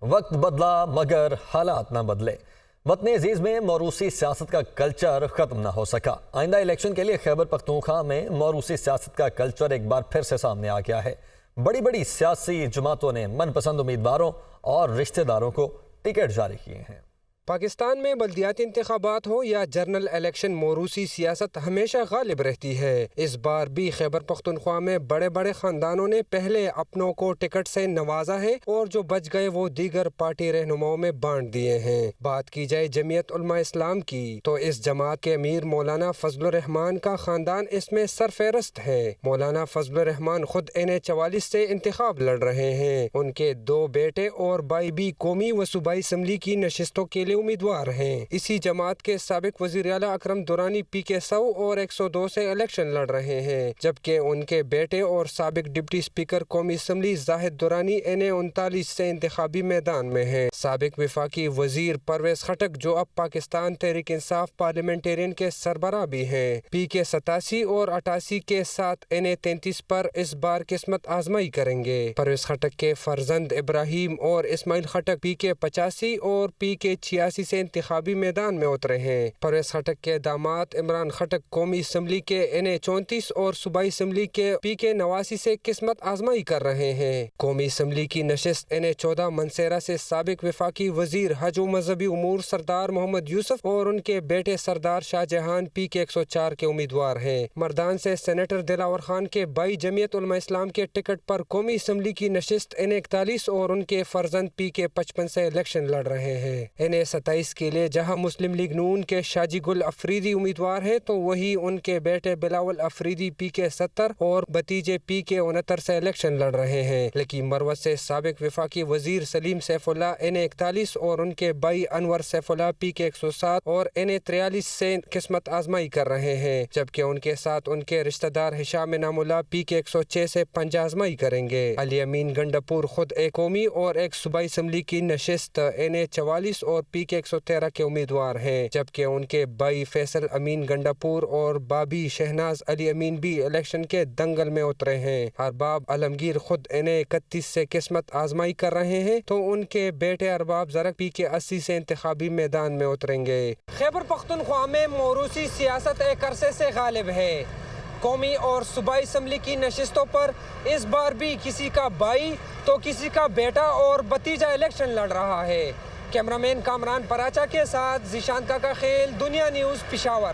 وقت بدلا مگر حالات نہ بدلے۔ وطن عزیز میں موروثی سیاست کا کلچر ختم نہ ہو سکا۔ آئندہ الیکشن کے لیے خیبر پختونخوا میں موروثی سیاست کا کلچر ایک بار پھر سے سامنے آ گیا ہے۔ بڑی بڑی سیاسی جماعتوں نے من پسند امیدواروں اور رشتہ داروں کو ٹکٹ جاری کیے ہیں۔ پاکستان میں بلدیاتی انتخابات ہو یا جنرل الیکشن، موروثی سیاست ہمیشہ غالب رہتی ہے۔ اس بار بھی خیبر پختونخوا میں بڑے بڑے خاندانوں نے پہلے اپنوں کو ٹکٹ سے نوازا ہے اور جو بچ گئے وہ دیگر پارٹی رہنماؤں میں بانٹ دیے ہیں۔ بات کی جائے جمعیت علماء اسلام کی تو اس جماعت کے امیر مولانا فضل الرحمان کا خاندان اس میں سرفہرست ہے۔ مولانا فضل الرحمان خود NA44 سے انتخاب لڑ رہے ہیں۔ ان کے 2 بیٹے اور بھائی بھی قومی و صوبائی اسمبلی کی نشستوں کے لیے امیدوار ہیں۔ اسی جماعت کے سابق وزیر اعلیٰ اکرم دورانی PK 100 اور 102 سے الیکشن لڑ رہے ہیں، جبکہ ان کے بیٹے اور سابق ڈپٹی اسپیکر قومی اسمبلی زاہد دورانی NA39 سے انتخابی میدان میں ہیں۔ سابق وفاقی وزیر پرویز خٹک جو اب پاکستان تحریک انصاف پارلیمنٹرین کے سربراہ بھی ہیں، PK 87 اور 88 کے ساتھ NA33 پر اس بار قسمت آزمائی کریں گے۔ پرویز خٹک کے فرزند ابراہیم اور اسماعیل خٹک PK 85 اور PK 86 سے انتخابی میدان میں اترے ہیں۔ پرویز خٹک کے داماد عمران خٹک قومی اسمبلی کے NA34 اور صوبائی اسمبلی کے PK 89 سے قسمت آزمائی کر رہے ہیں۔ قومی اسمبلی کی نشست NA14 منسیرہ سے سابق وفاقی وزیر حج و مذہبی امور سردار محمد یوسف اور ان کے بیٹے سردار شاہ جہان PK 104 کے امیدوار ہیں۔ مردان سے سینیٹر دلاور خان کے بھائی جمعیت علماء اسلام کے ٹکٹ پر قومی اسمبلی کی نشست NA41 اور ان کے فرزند PK 55 سے الیکشن لڑ رہے ہیں۔ NA27 کے لیے جہاں مسلم لیگ نون کے شاجی گل افریدی امیدوار ہیں تو وہی ان کے بیٹے بلاول افریدی PK 70 اور بھتیجے PK 69 سے الیکشن لڑ رہے ہیں۔ لکی مروت سے سابق وفاقی وزیر سلیم سیف اللہ NA41 اور ان کے بھائی انور سیف اللہ PK 107 اور NA43 سے قسمت آزمائی کر رہے ہیں، جبکہ ان کے ساتھ ان کے رشتہ دار ہشام انعام اللہ PK 106 سے پنج آزمائی کریں گے۔ علی امین گنڈاپور خود ایک قومی اور ایک صوبائی اسمبلی کی نشست NA44 اور PK 113 کے امیدوار ہیں، جبکہ ان کے بھائی فیصل امین گنڈاپور اور بابی شہناز علی امین بھی الیکشن کے دنگل میں اترے ہیں۔ ارباب عالمگیر خود NA31 سے قسمت آزمائی کر رہے ہیں تو ان کے بیٹے ارباب زرق PK 80 سے انتخابی میدان میں اتریں گے۔ خیبر پختونخوا میں موروثی سیاست ایک عرصے سے غالب ہے۔ قومی اور صوبائی اسمبلی کی نشستوں پر اس بار بھی کسی کا بھائی تو کسی کا بیٹا اور بھتیجا الیکشن لڑ رہا ہے۔ کیمرامین کامران پراچا کے ساتھ ذیشان کاکا خیل، دنیا نیوز، پشاور۔